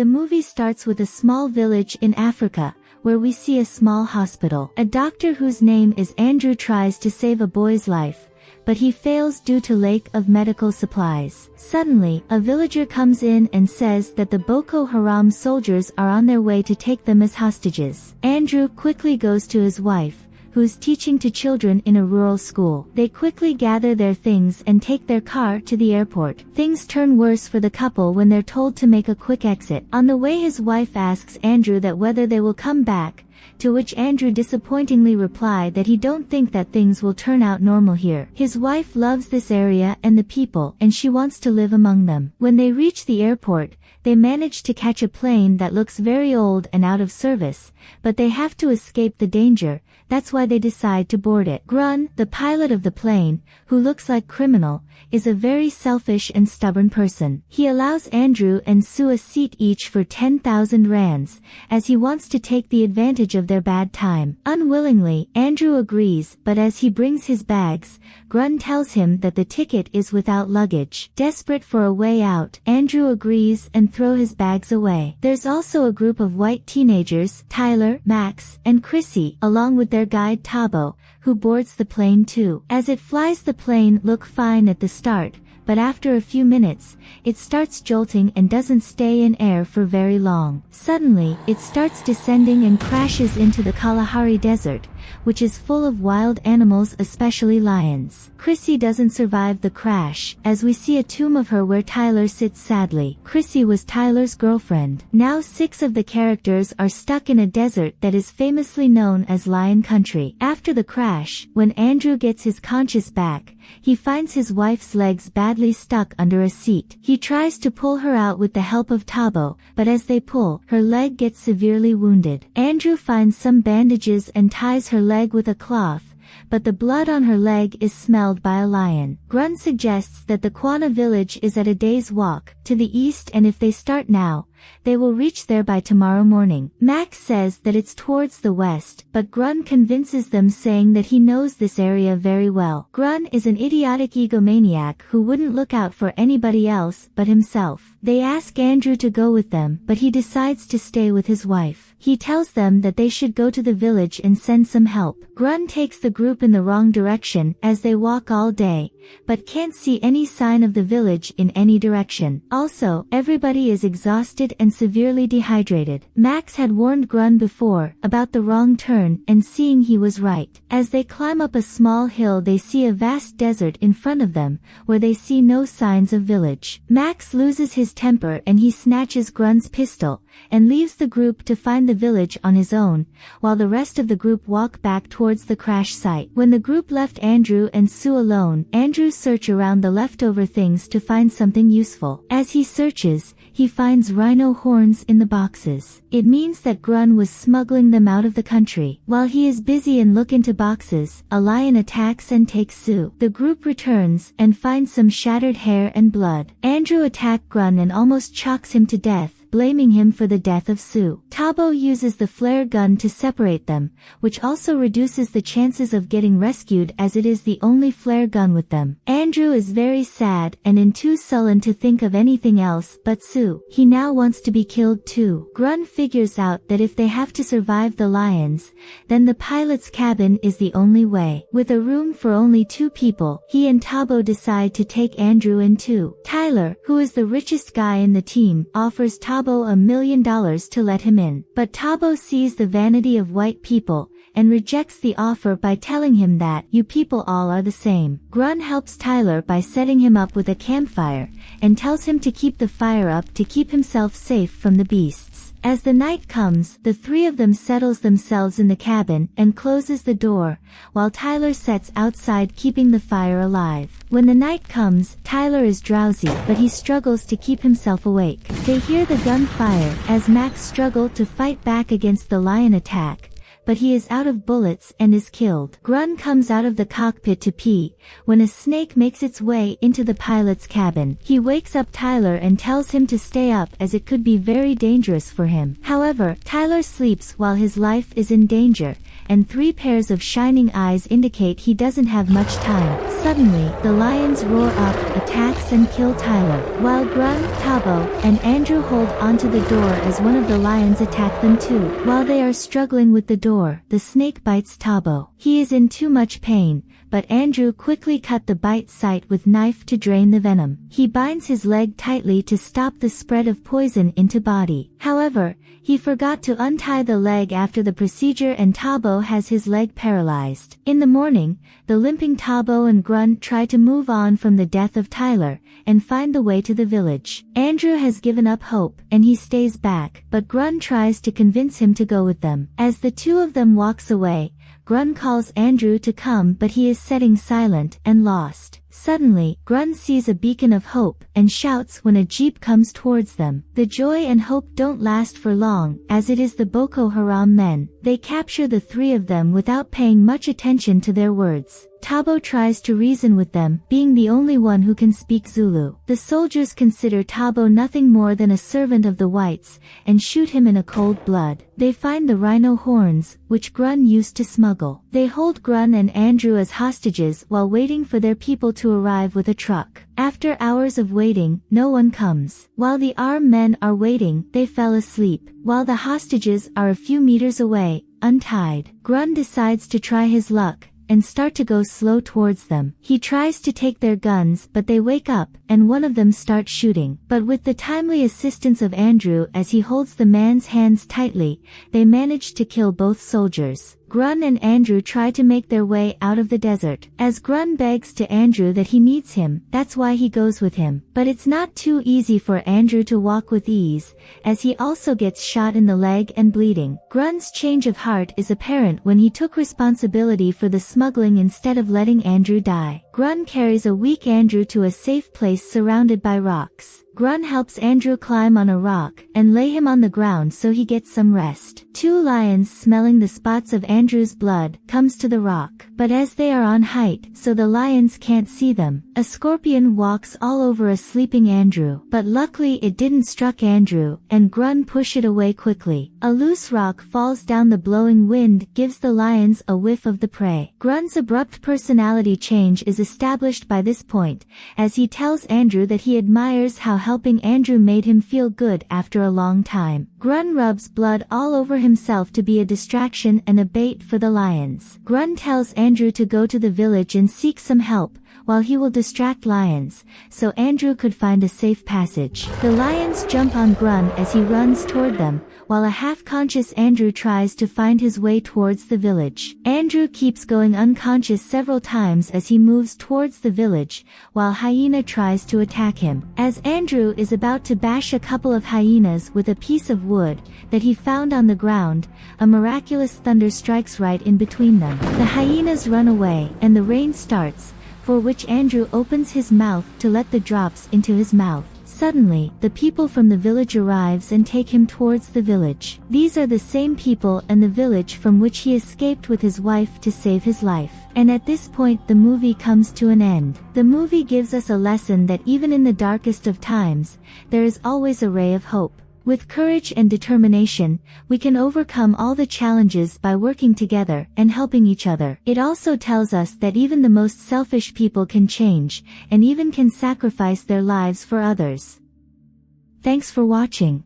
The movie starts with a small village in Africa, where we see a small hospital. A doctor whose name is Andrew tries to save a boy's life, but he fails due to lack of medical supplies. Suddenly, a villager comes in and says that the Boko Haram soldiers are on their way to take them as hostages. Andrew quickly goes to his wife, who is teaching to children in a rural school. They quickly gather their things and take their car to the airport. Things turn worse for the couple when they're told to make a quick exit. On the way, his wife asks Andrew that whether they will come back, to which Andrew disappointingly replied that he don't think that things will turn out normal here. His wife loves this area and the people, and she wants to live among them. When they reach the airport, they manage to catch a plane that looks very old and out of service, but they have to escape the danger. That's why they decide to board it. Grun, the pilot of the plane, who looks like criminal, is a very selfish and stubborn person. He allows Andrew and Sue a seat each for 10,000 rands, as he wants to take the advantage of their bad time. Unwillingly, Andrew agrees, but as he brings his bags, Grun tells him that the ticket is without luggage. Desperate for a way out, Andrew agrees and throws his bags away. There's also a group of white teenagers, Tyler, Max, and Chrissy, along with their guide Tabo, who boards the plane too. As it flies, the plane looks fine at the start, but after a few minutes, it starts jolting and doesn't stay in air for very long. Suddenly, it starts descending and crashes into the Kalahari Desert, which is full of wild animals, especially lions. Chrissy doesn't survive the crash, as we see a tomb of her where Tyler sits sadly. Chrissy was Tyler's girlfriend. Now 6 of the characters are stuck in a desert that is famously known as Lion Country. After the crash, when Andrew gets his conscience back, he finds his wife's legs badly stuck under a seat. He tries to pull her out with the help of Tabo, but as they pull, her leg gets severely wounded. Andrew finds some bandages and ties her leg with a cloth, but the blood on her leg is smelled by a lion. Grun suggests that the Kwana village is at a day's walk to the east, and if they start now, they will reach there by tomorrow morning. Max says that it's towards the west, but Grun convinces them, saying that he knows this area very well. Grun is an idiotic egomaniac who wouldn't look out for anybody else but himself. They ask Andrew to go with them, but he decides to stay with his wife. He tells them that they should go to the village and send some help. Grun takes the group in the wrong direction as they walk all day, but can't see any sign of the village in any direction. Also, everybody is exhausted and severely dehydrated. Max had warned Grun before about the wrong turn, and seeing he was right. As they climb up a small hill, they see a vast desert in front of them, where they see no signs of village. Max loses his temper and he snatches Grun's pistol, and leaves the group to find the village on his own, while the rest of the group walk back towards the crash site. When the group left Andrew and Sue alone, Andrew searches around the leftover things to find something useful. As he searches, he finds rhino horns in the boxes. It means that Grun was smuggling them out of the country. While he is busy and look into boxes, a lion attacks and takes Sue. The group returns and finds some shattered hair and blood. Andrew attacks Grun and almost chokes him to death, blaming him for the death of Sue. Tabo uses the flare gun to separate them, which also reduces the chances of getting rescued as it is the only flare gun with them. Andrew is very sad and too sullen to think of anything else but Sue. He now wants to be killed too. Grun figures out that if they have to survive the lions, then the pilot's cabin is the only way. With a room for only 2 people, he and Tabo decide to take Andrew in too. Tyler, who is the richest guy in the team, offers Tabo $1 million to let him in. But Tabo sees the vanity of white people, and rejects the offer by telling him that, "You people all are the same." Grun helps Tyler by setting him up with a campfire, and tells him to keep the fire up to keep himself safe from the beasts. As the night comes, the 3 of them settles themselves in the cabin and closes the door, while Tyler sits outside keeping the fire alive. When the night comes, Tyler is drowsy, but he struggles to keep himself awake. They hear the gunfire as Max struggles to fight back against the lion attack, but he is out of bullets and is killed. Grun comes out of the cockpit to pee, when a snake makes its way into the pilot's cabin. He wakes up Tyler and tells him to stay up as it could be very dangerous for him. However, Tyler sleeps while his life is in danger, and 3 pairs of shining eyes indicate he doesn't have much time. Suddenly, the lions roar up, attacks and kill Tyler, while Grun, Tabo, and Andrew hold onto the door as one of the lions attack them too. While they are struggling with the door, the snake bites Tabo. He is in too much pain, but Andrew quickly cut the bite site with knife to drain the venom. He binds his leg tightly to stop the spread of poison into body. However, he forgot to untie the leg after the procedure and Tabo has his leg paralyzed. In the morning, the limping Tabo and Grun try to move on from the death of Tyler, and find the way to the village. Andrew has given up hope, and he stays back, but Grun tries to convince him to go with them. As the 2 of them walks away, Grun calls Andrew to come but he is sitting silent and lost. Suddenly, Grun sees a beacon of hope and shouts when a jeep comes towards them. The joy and hope don't last for long, as it is the Boko Haram men. They capture the 3 of them without paying much attention to their words. Tabo tries to reason with them, being the only one who can speak Zulu. The soldiers consider Tabo nothing more than a servant of the whites, and shoot him in a cold blood. They find the rhino horns, which Grun used to smuggle. They hold Grun and Andrew as hostages while waiting for their people to arrive with a truck. After hours of waiting, no one comes. While the armed men are waiting, they fell asleep. While the hostages are a few meters away, untied, Grun decides to try his luck and start to go slow towards them. He tries to take their guns but they wake up, and one of them starts shooting. But with the timely assistance of Andrew as he holds the man's hands tightly, they manage to kill both soldiers. Grun and Andrew try to make their way out of the desert. As Grun begs to Andrew that he needs him, that's why he goes with him. But it's not too easy for Andrew to walk with ease, as he also gets shot in the leg and bleeding. Grun's change of heart is apparent when he took responsibility for the smuggling instead of letting Andrew die. Grun carries a weak Andrew to a safe place surrounded by rocks. Grun helps Andrew climb on a rock and lay him on the ground so he gets some rest. 2 lions, smelling the spots of Andrew's blood, comes to the rock. But as they are on height, so the lions can't see them, a scorpion walks all over a sleeping Andrew. But luckily it didn't struck Andrew, and Grun push it away quickly. A loose rock falls down. The blowing wind gives the lions a whiff of the prey. Grun's abrupt personality change is established by this point, as he tells Andrew that he admires how helping Andrew made him feel good after a long time. Grun rubs blood all over himself to be a distraction and a bait for the lions. Grun tells Andrew to go to the village and seek some help, while he will distract lions, so Andrew could find a safe passage. The lions jump on Grun as he runs toward them, while a half-conscious Andrew tries to find his way towards the village. Andrew keeps going unconscious several times as he moves towards the village, while Hyena tries to attack him. As Andrew is about to bash a couple of hyenas with a piece of wood that he found on the ground, a miraculous thunder strikes right in between them. The hyenas run away, and the rain starts, for which Andrew opens his mouth to let the drops into his mouth. Suddenly, the people from the village arrives and take him towards the village. These are the same people and the village from which he escaped with his wife to save his life. And at this point the movie comes to an end. The movie gives us a lesson that even in the darkest of times, there is always a ray of hope. With courage and determination, we can overcome all the challenges by working together and helping each other. It also tells us that even the most selfish people can change, and even can sacrifice their lives for others. Thanks for watching.